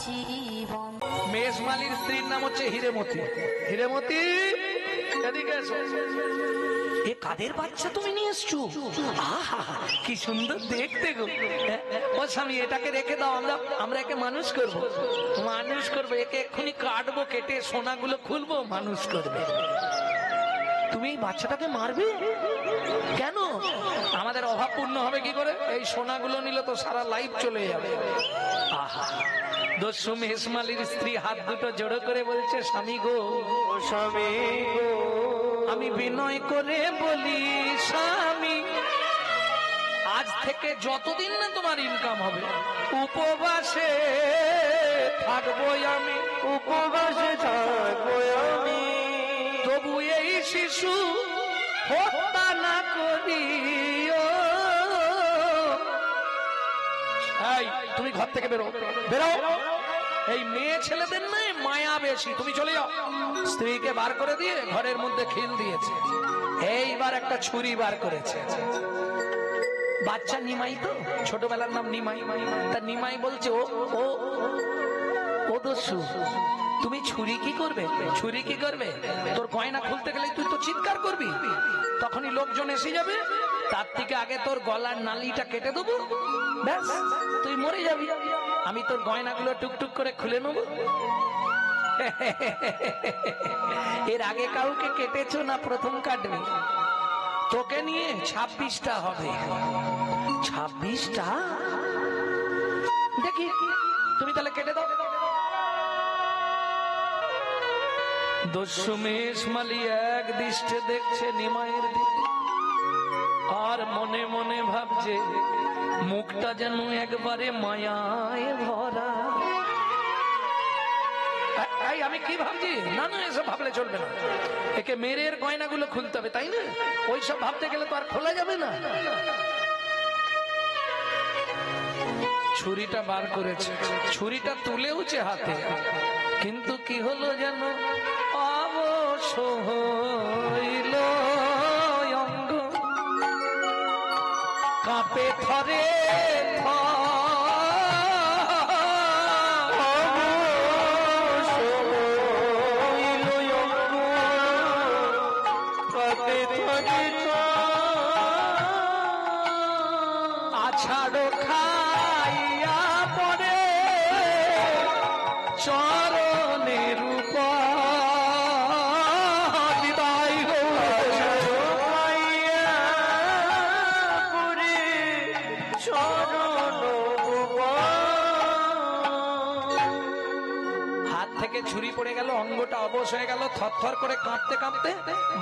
জীবন। মেজমালির স্ত্রীর নাম হচ্ছে হিরেমতি। হিরেমতি, এদিকে এসো। এ কাদের বাচ্চা তুমি নিয়ে এসছো? আহা, কি সুন্দর দেখতে গো। ও স্বামী, এটাকে রেখে দাও, আমরা একে মানুষ করব। মানুষ করবো একে, এক্ষুনি কাটবো, কেটে সোনাগুলো খুলবো, মানুষ করবে। তুমি এই বাচ্চাটাকে মারবে কেন? আমাদের অভাব পূর্ণ হবে কি করে? এই সোনাগুলো নিলে তো সারা লাইফ চলে যাবে। আহা, দস্যু মেজমালির স্ত্রী হাত দুটো জোড়ো করে বলছে, স্বামী গো, স্বামী গো, আমি বিনয় করে বলি স্বামী, আজ থেকে যতদিন না তোমার ইনকাম হবে উপবাসে থাকবো আমি, উপবাসে থাকবো আমি। তবু এই শিশু হত্যা না করিও। এই তুমি ঘর থেকে বেরো, বেরো। এই মেয়ে ছেলেদের না মায়া বেশি, তুমি চলে যাও। স্ত্রীকে বার করে দিয়ে ঘরের মধ্যে খিল দিয়েছে। এইবার একটা ছুরি বার করেছে। বাচ্চা নিমাই, তো ছোটবেলার নাম নিমাই। তা নিমাই বলছে, ও ও ও দস্যু, তুমি ছুরি কি করবে? ছুরি কি করবে? তোর গয়না খুলতে গেলে তুই তো চিৎকার করবি, তখনই লোকজন এসে যাবে। তার থেকে আগে তোর গলার নালিটা কেটে দেবো, ব্যাস তুই মরে যাবি। আমি তোর গয়নাগুলো টুকটুক করে খুলে নেব। এর আগে কাউকে কেটেছো না প্রথম কাটবে? তোকে নিয়ে 26টা হবে। 26টা? দেখি, তুমি তাহলে কেটে দাও। দস্যু মেজমালি এক দৃষ্টে দেখছে নিমাইয়ের দিকে, আর মনে মনে ভাবছে মুখটা যেন একবারে মায়ায় ভরা। আমি কি ভাবছি? না না, এসব ভাবলে চলবে না। একে মেরে এর গয়নাগুলো খুলতে হবে, তাই না? ওইসব ভাবতে গেলে তো আর খোলা যাবে না। ছুরিটা বার করেছে, ছুরিটা তুলেওছে হাতে, কিন্তু কি হলো যেন অবশ হইল অঙ্গ, কাঁপে থরে আছাড়ো খাইয়া পড়ে চরণের উপর বিদায় গো। হাত থেকে ছুরি পড়ে গেল, অঙ্গটা অবশ হয়ে গেল, থরথর করে কাঁপতে কাঁপতে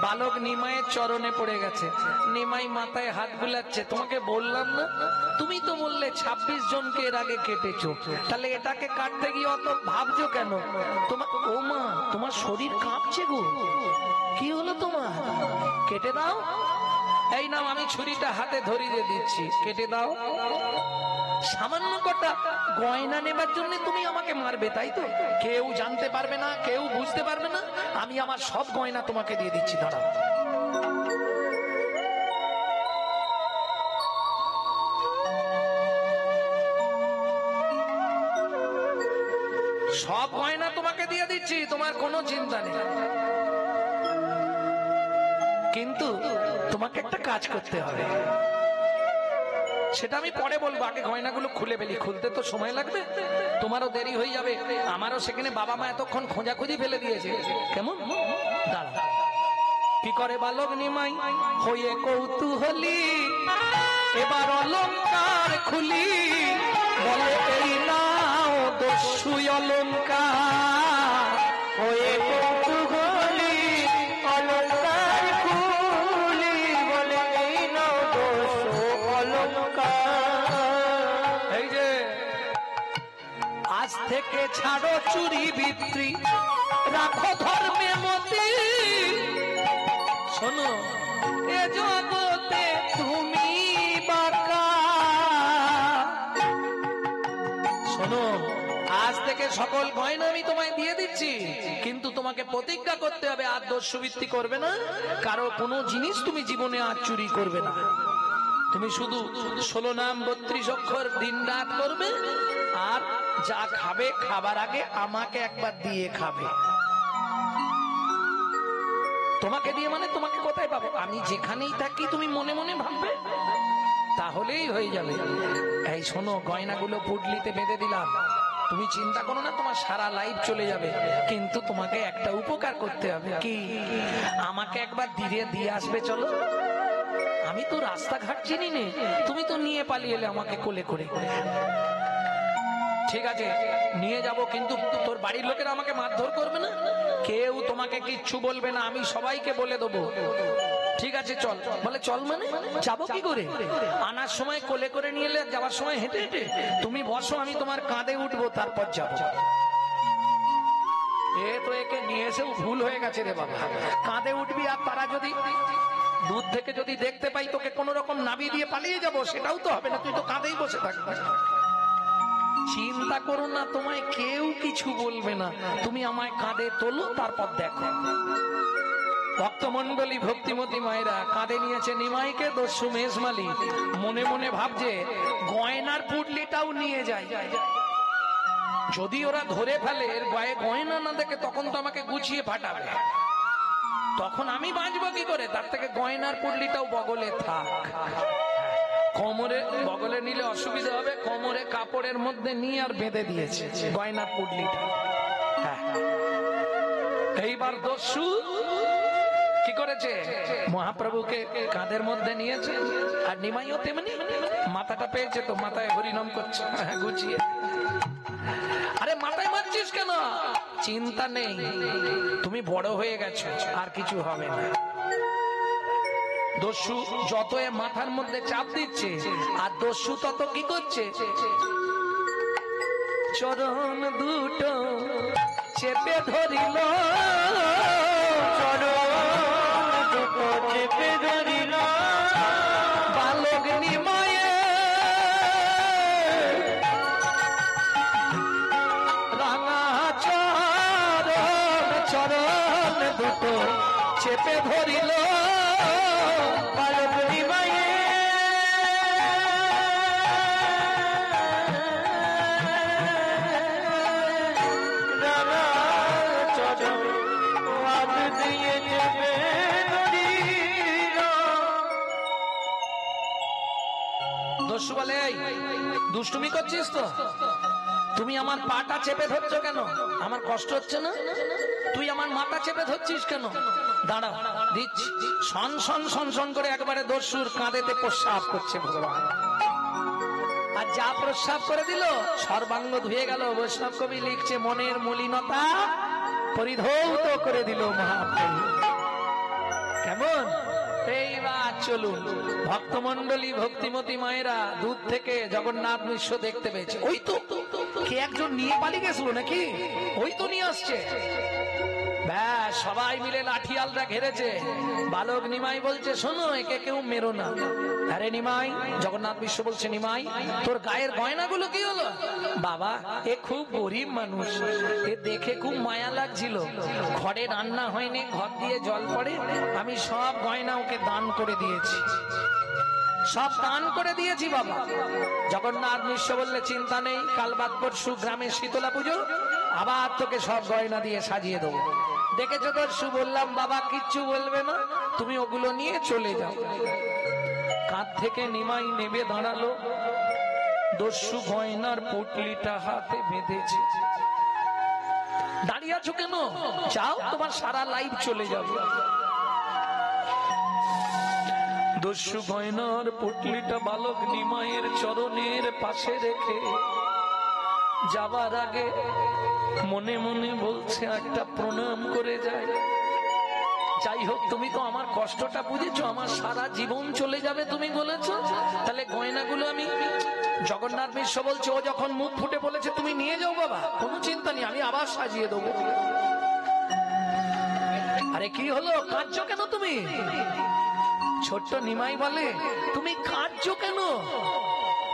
বালক নিমাইয়ের চরণে পড়ে গেছে। নিমাই মাথায় হাত বুলাচ্ছে, তোমাকে বললাম না, তুমি তো বললে 26 জনকে এর আগে কেটেছো, তাহলে এটাকে কাটতে গিয়ে অত ভাবছো কেন? তোমার ও মা, তোমার শরীর কাঁপছে গো, কি হলো তোমার? কেটে দাও। এই নাও, আমি ছুরিটা হাতে ধরিয়ে দিচ্ছি, কেটে দাও। সামান্য কটা গয়না নেবার জন্য তুমি আমাকে মারবে, তাই তো? কেউ জানতে পারবে না, কেউ বুঝতে পারবে না, আমি আমার সব গয়না তোমাকে দিয়ে দিচ্ছি, দাঁড়াও। সব গয়না তোমাকে দিয়ে দিচ্ছি, তোমার কোনো চিন্তা নেই। কিন্তু তোমাকে একটা কাজ করতে হবে, সেটা আমি পরে বলবো, আগে গয়নাগুলো খুলে ফেলি। খুলতে তো সময় লাগবে, তোমারও দেরি হয়ে যাবে, আমারও সেখানে বাবা মা এতক্ষণ খোঁজাখুঁজি ফেলে দিয়েছে। কেমন? দাঁড়া। কি করে বালক নিমাই হয়ে কৌতূহলী, এবার অলঙ্কার খুলি, বলে এই নাও দস্যু অলঙ্কার। হয়ে কৌতূহলী অলঙ্কার খুলি, বলে এই নাও দস্যু অলঙ্কার। এই যে আজ থেকে ছাড়ো চুরি বিক্রি, রাখো ধর্মে মতি। শোনো, এ জগতে তুমি বাঁকা। শোনো, আজ থেকে সকল গয়না আমি তোমায় দিয়ে দিচ্ছি, কিন্তু তোমাকে প্রতিজ্ঞা করতে হবে আর দস্যুবৃত্তি করবে না, কারো কোনো জিনিস তুমি জীবনে আর চুরি করবে না। তুমি শুধু 16 নাম 32 অক্ষর দিন রাত করবে, আর যা খাবে খাবার আগে আমাকে একবার দিয়ে খাবে। তোমাকে দিয়ে মানে তোমাকে কোথায় পাবো? আমি যেখানেই থাকি তুমি মনে মনে ভাববে, তাহলেই হয়ে যাবে। এই শোনো, গয়নাগুলো পুটলিতে বেঁধে দিলাম, তুমি চিন্তা করো না, তোমার সারা লাইফ চলে যাবে। কিন্তু তোমাকে একটা উপকার করতে হবে। কি? আমাকে একবার দিয়ে আসবে, চলো। আমি তো রাস্তাঘাট চিনি নে, তুমি তো নিয়ে পালিয়ে এলে আমাকে কোলে করে। ঠিক আছে, নিয়ে যাব, কিন্তু তোর বাড়ির লোকেরা আমাকে মারধর করবে না, কেউ তোমাকে কিচ্ছু বলবে না, আমি সবাইকে বলে দেবো। ঠিক আছে চল। বলে চল মানে যাবো কি করে? আনার সময় কোলে করে নিয়ে এলে, যাওয়ার সময় হেঁটে হেঁটে। তুমি বসো, আমি তোমার কাঁধে উঠবো, তারপর যাবো। এ তো একে নিয়ে এসেও ভুল হয়ে গেছে রে বাবা। কাঁধে উঠবি, আর তারা যদি দূর থেকে যদি দেখতে পাই তোকে কোন রকম নামিয়ে দিয়ে পালিয়ে যাব, সেটাও তো হবে না, তুই তো কাঁধেই বসে থাকবি। চিন্তা করো না, তোমায় কেউ কিছু বলবে না, তুমি আমায় কাঁধে তোলো, তারপর দেখো। ভক্তমন্ডলী, ভক্তিমতী মায়েরা কাঁধে নিয়েছে নিমাইকে। দস্যু মেজমালি মনে মনে ভাবছে গয়নার পুটলিটাও নিয়ে যায়, যদি ওরা ধরে ফেলে, এর গায়ে গয়না না দেখে, তখন তো আমাকে গুছিয়ে ফাটাবে, তখন আমি বাঁচবো কি করে? তার থেকে গয়নার পুটলিটাও বগলে থাক। কোমরে, বগলে নিলে অসুবিধা হবে, কোমরে কাপড়ের মধ্যে নিয়ে আর বেঁধে দিয়েছে গয়নার পুটলিটা। এইবার দস্যু কি করেছে? মহাপ্রভুকে কাঁধের মধ্যে নিয়েছে, আর নিমাইও তেমনি মাথাটা পেয়েছে, তো মাথায় হরিনাম করছে গুছিয়ে। আরে মাথায় মারছিস কেন? চিন্তা নেই, তুমি বড় হয়ে গেছো, আর কিছু হবে না। দস্যু যত এ মাথার মধ্যে চাপ দিচ্ছে, আর দস্যু তত কি করছে? চরণ দুটো চেপে ধরিল, চরণ দুটো চেপে ধরিল বালক নিমায়ে, রাঙা চরণ, চরণ দুটো চেপে ধরিল বালক নিমায়ে। দস্যু বলে, দুষ্টুমি করছিস তো? তুমি আমার পাটা চেপে ধরছো কেন? আমার কষ্ট হচ্ছে না? তুই আমার মাথা চেপে ধরছিস কেন? দাঁড়া, দিচ্ছি। সন সন সন সন করে একবারে দস্যুর কাঁধেতে প্রস্রাব করছে ভগবান। আর যা প্রস্রাব করে দিল, সর্বাঙ্গ ধুয়ে গেল। বৈষ্ণব কবি লিখছে, মনের মলিনতা পরিধৌত করে দিল মহাপ্রভু। কেমন? এইবার চলুন, ভক্তমন্ডলী, ভক্তিমতী মায়েরা দূর থেকে জগন্নাথ মিশ্র দেখতে পেয়েছে। ওই তো কে একজন নিয়ে পালিয়ে গেছিল নাকি, ওই তো নিয়ে আসছে। ব্যাস, সবাই মিলে লাঠি আলদা ঘেরেছে। বালক নিমাই বলছে, শোনো, একে কেউ মেরো না। আরে নিমাই, জগন্নাথ মিশ্র বলছে, নিমাই তোর গায়ের গয়নাগুলো কি হলো? বাবা, এ খুব গরিব মানুষ, এ দেখে খুব মায়া লাগছিল, ঘরে রান্না হয়নি, ঘর দিয়ে জল পড়ে, আমি সব গয়না ওকে দান করে দিয়েছি, সব দান করে দিয়েছি বাবা। জগন্নাথ মিশ্র বললে, চিন্তা নেই, কাল বাদ পরশু গ্রামে শীতলা পুজো, আবার তোকে সব গয়না দিয়ে সাজিয়ে দেবো। দেখেছো দস্যু, বললাম বাবা কিচ্ছু বলবে না, তুমি ওগুলো নিয়ে চলে যাও। কাঁধ থেকে নিমাই নেমে দাঁড়ালো। দস্যু গয়নার পুটলিটা হাতে বেঁধেছে। দাঁড়িয়ে আছো কেন? যাও, তোমার সারা লাইফ চলে যাবে। দস্যু গয়নার পুটলিটা বালক নিমাইয়ের চরণের পাশে রেখে যাবার আগে মনে মনে বলছে, একটা প্রণাম করে যায়। যাই হোক, তুমি তো আমার কষ্টটা বুঝেছো, আমার সারা জীবন চলে যাবে তুমি বলেছো, তাহলে গয়নাগুলো আমি, জগন্নাথ মিশ্র বলছে, ও যখন মুখ ফুটে বলেছে তুমি নিয়ে যাও বাবা, কোনো চিন্তা নেই, আমি আবার সাজিয়ে দেবো। আরে কি হলো, কাঁদছো কেন তুমি? ছোট্ট নিমাই বলে, তুমি কাঁদছো কেন?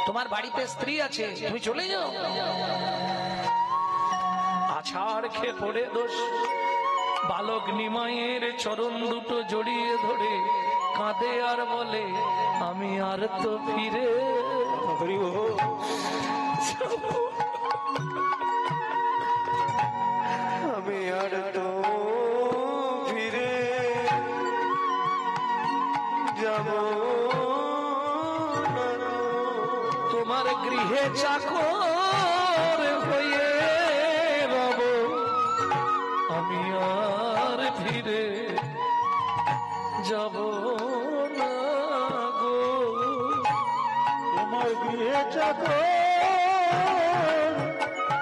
তোমার বাড়িতে স্ত্রী আছে, তুমি চলে যাও। আছাড় খেয়ে পড়ে দস্যু বালক নিমাইয়ের চরণ দুটো জড়িয়ে ধরে কাঁদে আর বলে, আমি আর তো ফিরে আমি আর তো ফিরে যাব না, তোমার গৃহে চাকর হয়ে রব, আমি আর ফিরে যাব না গো। তোমার গৃহে চাকর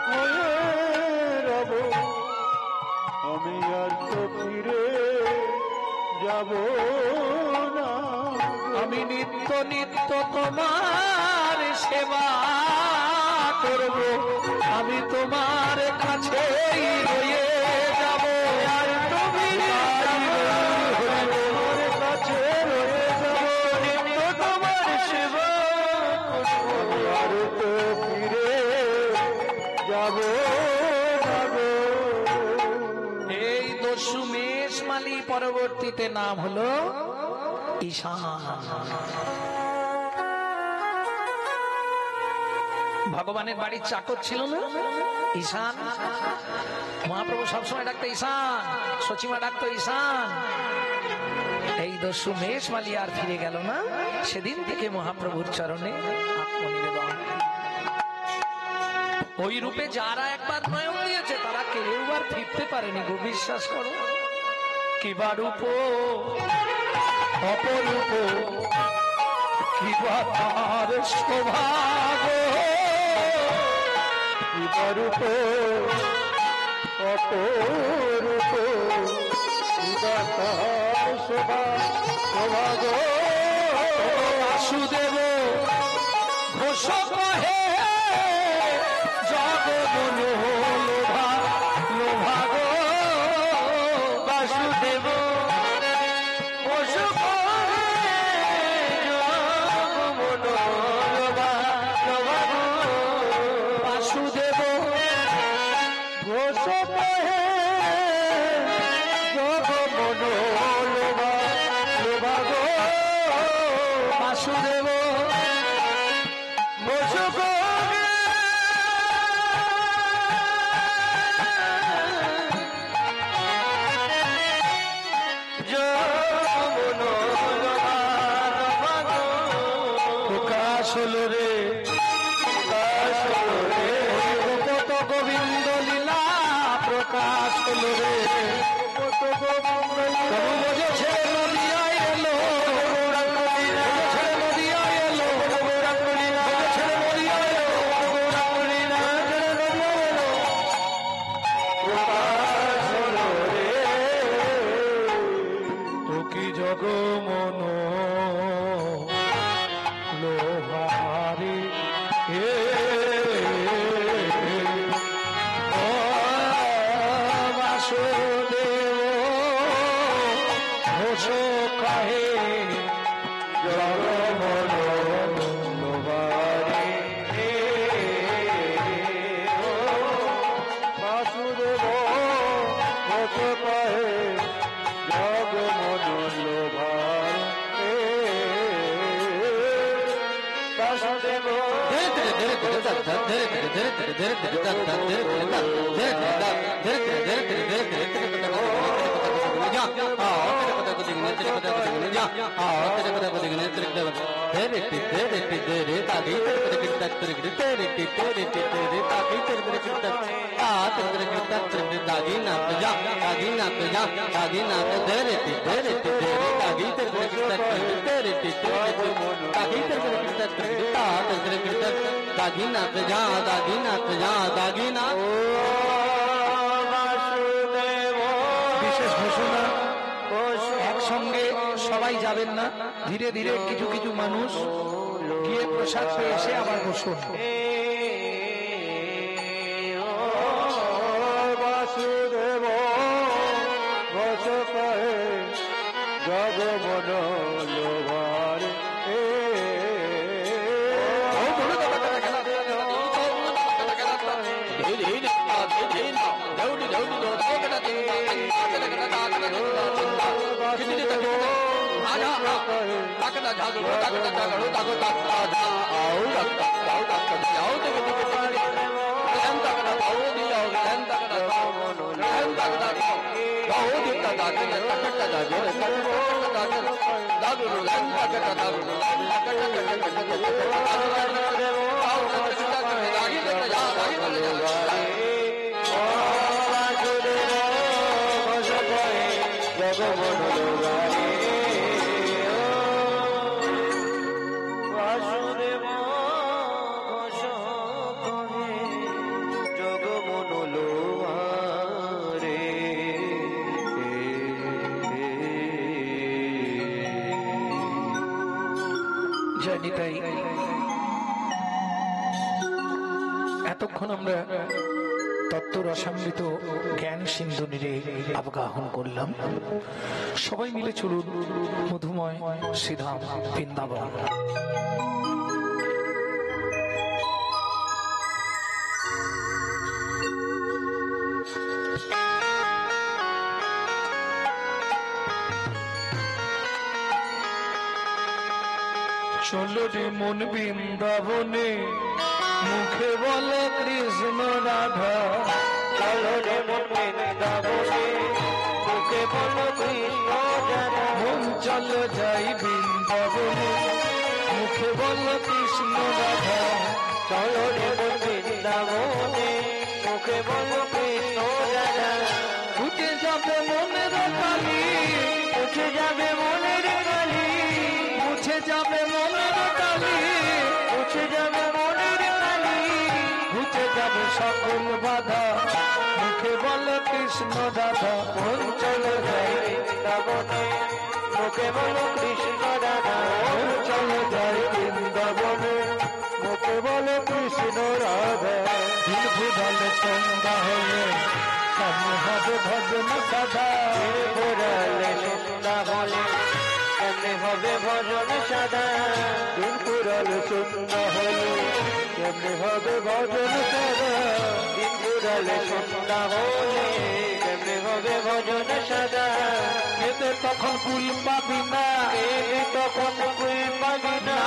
হয়ে রব, আমি আর তো ফিরে যাব না। আমি নিত্য নিত্য তোমার সেবা করব, আমি তোমার কাছেই রয়ে যাব। আর তুমি তোমার কাছে রয়ে যাব, নিত্য তোমার সেবা করব, আর তো ফিরে যাব না গো। এই দশমেশ মালি পরবর্তীতে নাম হলো ঈশান। ভগবানের বাড়ির চাকর ছিল না ঈশান? মহাপ্রভু সবসময় ডাকতো ঈশান, সচিমা ডাকতো ঈশান। এই দশমেশ মালি আর ফিরে গেল না, সেদিন থেকে মহাপ্রভুর চরণে আত্মনিবেদন। ওই রূপে যারা একবার নয়ন দিয়েছে তারা কেউ আর ফিরতে পারেনি গো, বিশ্বাস করো। কিবা রূপ অপরূপ, কিবা তার সৌভাগ্য, কিবা রূপ অপরূপ, কিবা তার সৌভাগ্য। বাসুদেব ঘোষ কহে জগমন লোভা লোভাগ, বাসুদেব ঘোষ কহে জগমন লোভা লোভাগ, বাসুদেব ঘোষ কহে জগমন লোভা লোভাগ, বাসুদেব ঘোষ প্রকাশ হলো রে, প্রকাশ হলো রে, কত গোবিন্দ লীলা প্রকাশ হলো রে। তবু বোঝেছে নদিয়ায় এলো, বোঝেছে নদিয়ায় এলো, বোঝেছে নদিয়ায় এলো, প্রকাশ হলো রে। তো কি জগমন লোহারি হে ও বাসুদেব ঘোষ কহে জগমন লোহারি হে ও বাসুদেব ঘোষ কহে জগমন লোভা, বাসুদেব দাগিনাথ যা দাগিনাথ যা দাগিনাথ। বিশেষ ঘোষণা, একসঙ্গে সবাই যাবেন না, ধীরে ধীরে কিছু কিছু মানুষ গিয়ে প্রসাদ পেয়ে এসে আবার বসুন। বাসুদেব ঘোষ কহে জগমন লোভার এতক্ষণ আমরা তত্ত্ব রসামৃত জ্ঞান সিন্ধু নীরে আবগাহন করলাম। সবাই মিলে চলুন মধুময় শ্রীধাম বৃন্দাবন। চলো রে মন বৃন্দাবনে, মুখে বলে কৃষ্ণ রাধা। চলো রে মন বৃন্দাবনে, মুখে বলো কৃষ্ণ রাধা। মন চলো যাই বৃন্দাবনে, মুখে বলো কৃষ্ণ রাধা। চলো রে মন বৃন্দাবনে, মুখে বলো কৃষ্ণ রাধা। উঠে যাবে মনের কালি, উঠে যাবে মনের কালি, উঠে যাবে মনের কালি, উঠে যাবে মনের কালি। উঠে যাবে সকল বাধা, মুখে বলো কৃষ্ণ রাধা। মন চলো যাই বৃন্দাবনে, মুখে বলো কৃষ্ণ রাধা। মন চলো যাই বৃন্দাবনে, মুখে বলো কৃষ্ণ রাধা। দিন ভুলালে সন্ধ্যা হলে কেমন হবে ভজন সাধা। ঘোরালে সন্ধ্যা হলে কেমনে হবে ভজন সাধা। দিন পুরালে সন্ধ্যা হলে কেমনে হবে ভজন সাধা। দিন ঘোরালে সন্ধ্যা হলে কেমনে হবে ভজন সাধা। এতে তখন কুল পাবি না, এতে তখন কুল পাবি না,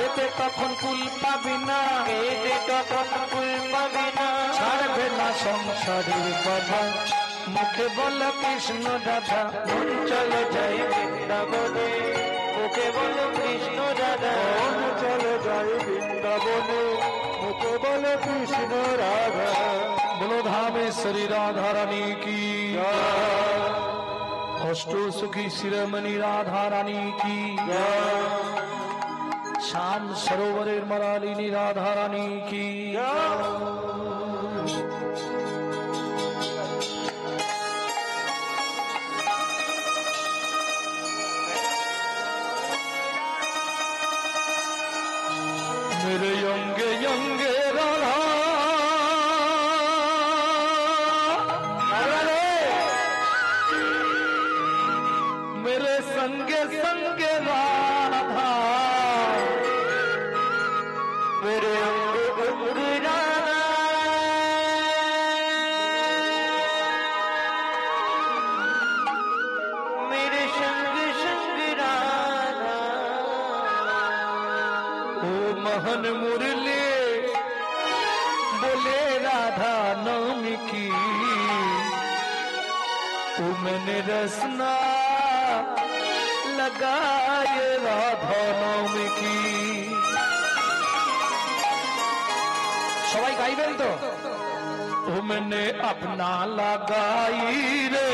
এতে তখন কুল পাবি না, এতে তখন কুল পাবি না। ছাড়বে না সংসারের বাধা, মুখে বল কৃষ্ণ রাধা। মন চলো যাই বৃন্দাবনে, মুখে বলো কৃষ্ণ রাধা। মন চলো যাই বৃন্দাবনে, মুখে বলো কৃষ্ণ রাধা। বলো ধামেশ্বরী রাধা রানী কি, অষ্ট সুখী শিরোমণি রাধা রানী কি, শ্যাম সরোবরের মারালিনী রাধা রানী কি। मेरे यंगे यंगे राधा, मेरे संगे संगे राधा, मेरे अंग अंग राधा। मेरे संग संग राधा। ओ महन मुरली बोले राधा नाम की, ओ मैंने रसना लगाए राधा नाम की। সবাই গাইবেন তো? ও मैंने अपना लगाई रे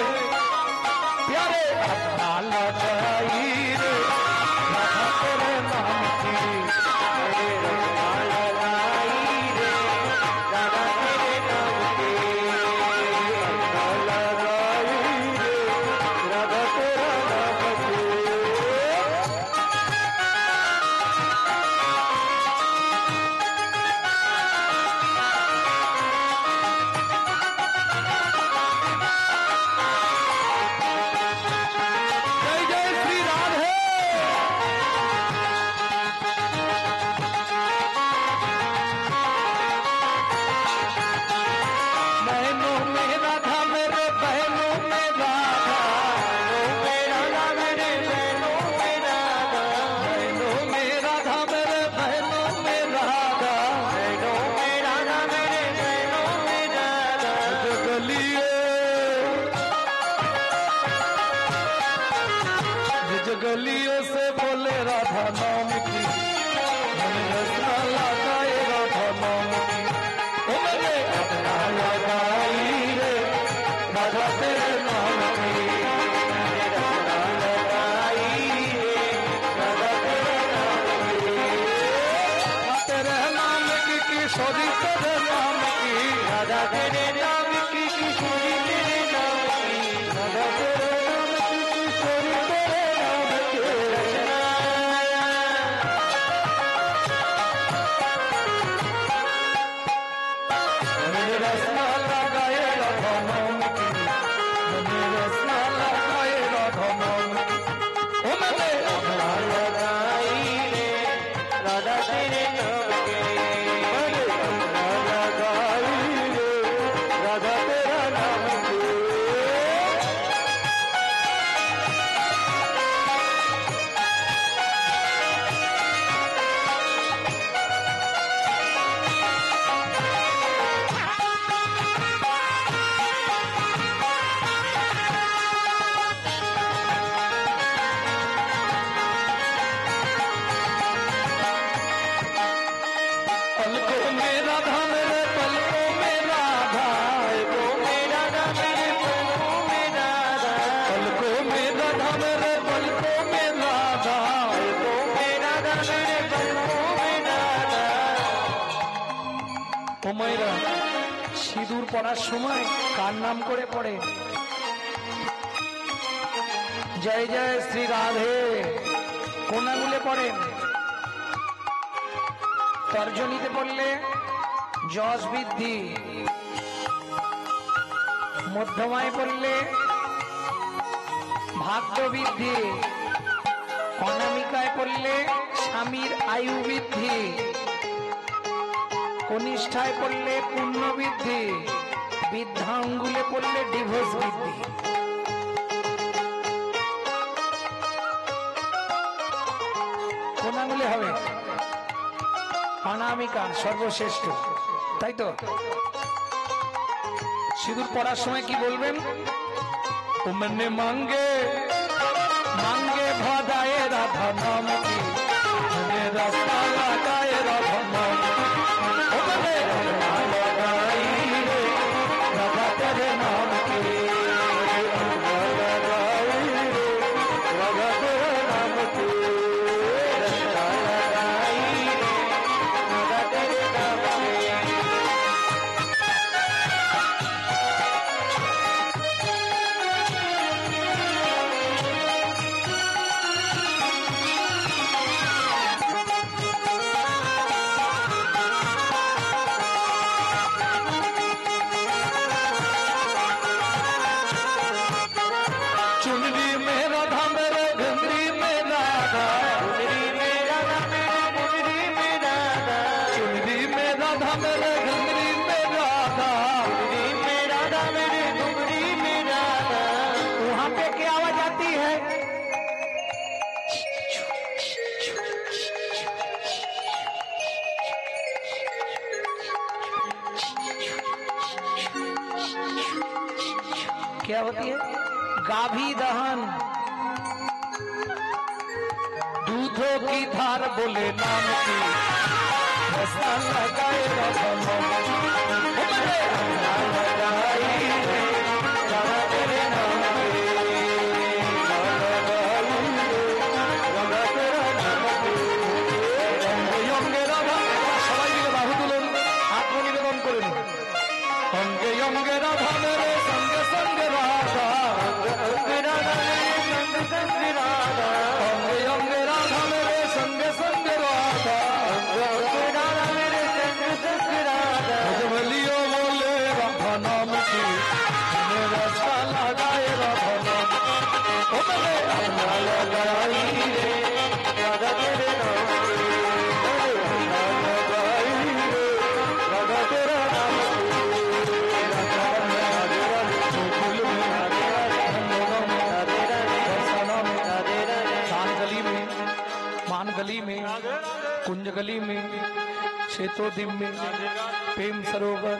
प्यारे, अपना लगाई रे राधा तेरे नाम की। मेरे रसना लगाई रे राधा तेरे नाम की। रसना लगाई रे राधा तेरा नाम की। जय जय श्री राधे। किशोरी तेरे नाम की, राधा तेरे नाम की किशोरी तेरे नाम की, राधा तेरे नाम की किशोरी तेरे नाम की रचना। मेरे रसना लगाए राधा नाम की, मेरे रसना लगाए राधा नाम की, ओ मैंने रसना लगाई रे राधा तेरे नाम की, रसना लगाई रे राधा तेरा नाम की। पलकों में राधा मेरे पलकों में राधा, पलकों में राधा मेरे पलकों में राधा, पलकों में राधा मेरे पलकों में राधा, पलकों में राधा मेरे पलकों में राधा। ও মায়েরা সিঁদুর পড়ার সময় কার নাম করে পড়ে? জয় জয় শ্রী রাধে কোন আঙুলে পড়েন? তর্জনীতে পড়লে যশ বৃদ্ধি, মধ্যমায় পড়লে ভাগ্য বৃদ্ধি, অনামিকায় পড়লে স্বামীর আয়ু বৃদ্ধি, কনিষ্ঠায় পড়লে পুণ্য বৃদ্ধি, বৃদ্ধাঙ্গুলে পড়লে ডিভোর্স বৃদ্ধি। কোন আঙুলে হবে? অনামিকা সর্বশ্রেষ্ঠ, তাই তো? সিঁদুর পড়ার সময় কি বলবেন? ও মনে মাঙ্গে মাঙ্গে ভদায়ে রাধা নাম কি, মনে রাস্তা লাগায়ে রাধা নাম কি, ও মনে রাস্তা লাগাই রে রাধা তেরে নাম কি, राधा लगाई रे राधा तेरा नाम की, रसना लगाई रे राधा तेरे नाम की। चुनरी में राधा मेरे घंगरी में राधा, मुंदरी में राधा मेरे मुंदरी में राधा, चुनरी में राधा मेरे घंगरी में राधा, मुंदरी में राधा मेरे मुंदरी में राधा। वहां पे क्या आवाज आती है? क्या होती है? गाभी दहन, दूधों की धार बोले नाम की, रसना लगाए राधा नाम की, ओ मेरे रसना लगाई रे राधा तेरे नाम की, राधा तेरा नाम की। অঙ্গে অঙ্গে রাধা, সবাই মিলে বাহু তুলুন, আত্মনিবেদন করুন। অঙ্গে অঙ্গে রাধা মেরে সঙ্গে সঙ্গে রাধা, अंग राधा मेरे संग संग राधा, অঙ্গে অঙ্গে রাধা মেরে সঙ্গে সঙ্গে রাধা, अंग राधा मेरे संग संग राधा। भजबलियो बोले राधा नाम की, मैंने रास्ता लगाए राधा नाम की, ओ मैंने रसना लगाई रे राधा तेरे नाम की, रसना लगाई रे राधा तेरा नाम की। राधा राधे राधे गोकुल में राधे राधे नंदनों में राधे राधे बरसाना में राधे राधे दान गली में मान गली में कुंज गली में शेतोदिम में प्रेम सरोवर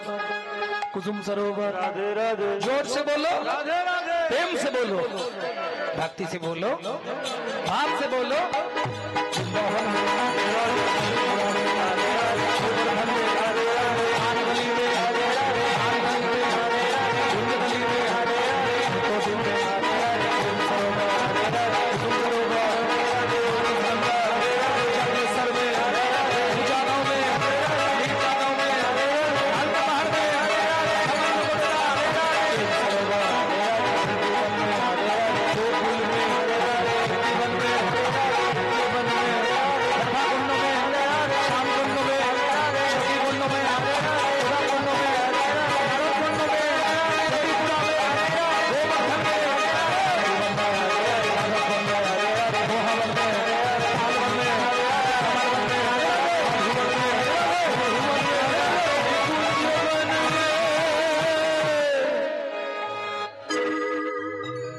कुसुम सरोवर। राधे राधे जोर से बोलो, राधे राधे प्रेम से बोलो, भक्ति से बोलो, भाव से बोलो। वृंदावन में, गोवर्धन में, मान गली में, मान गली में, कुंज गली में, शेतोदिम में, प्रेम सरोवर, कुसुम सरोवर, जगदीश्वर में, पूजा गाँव में, मीठा गाँव में,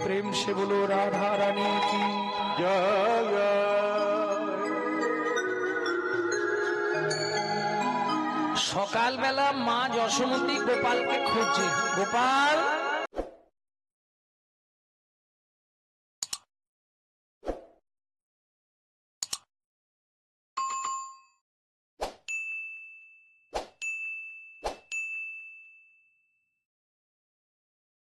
प्रेम से बोलो राधा रानी की जय। সকালবেলা মা যশোমতী গোপালকে খুঁজছে। গোপাল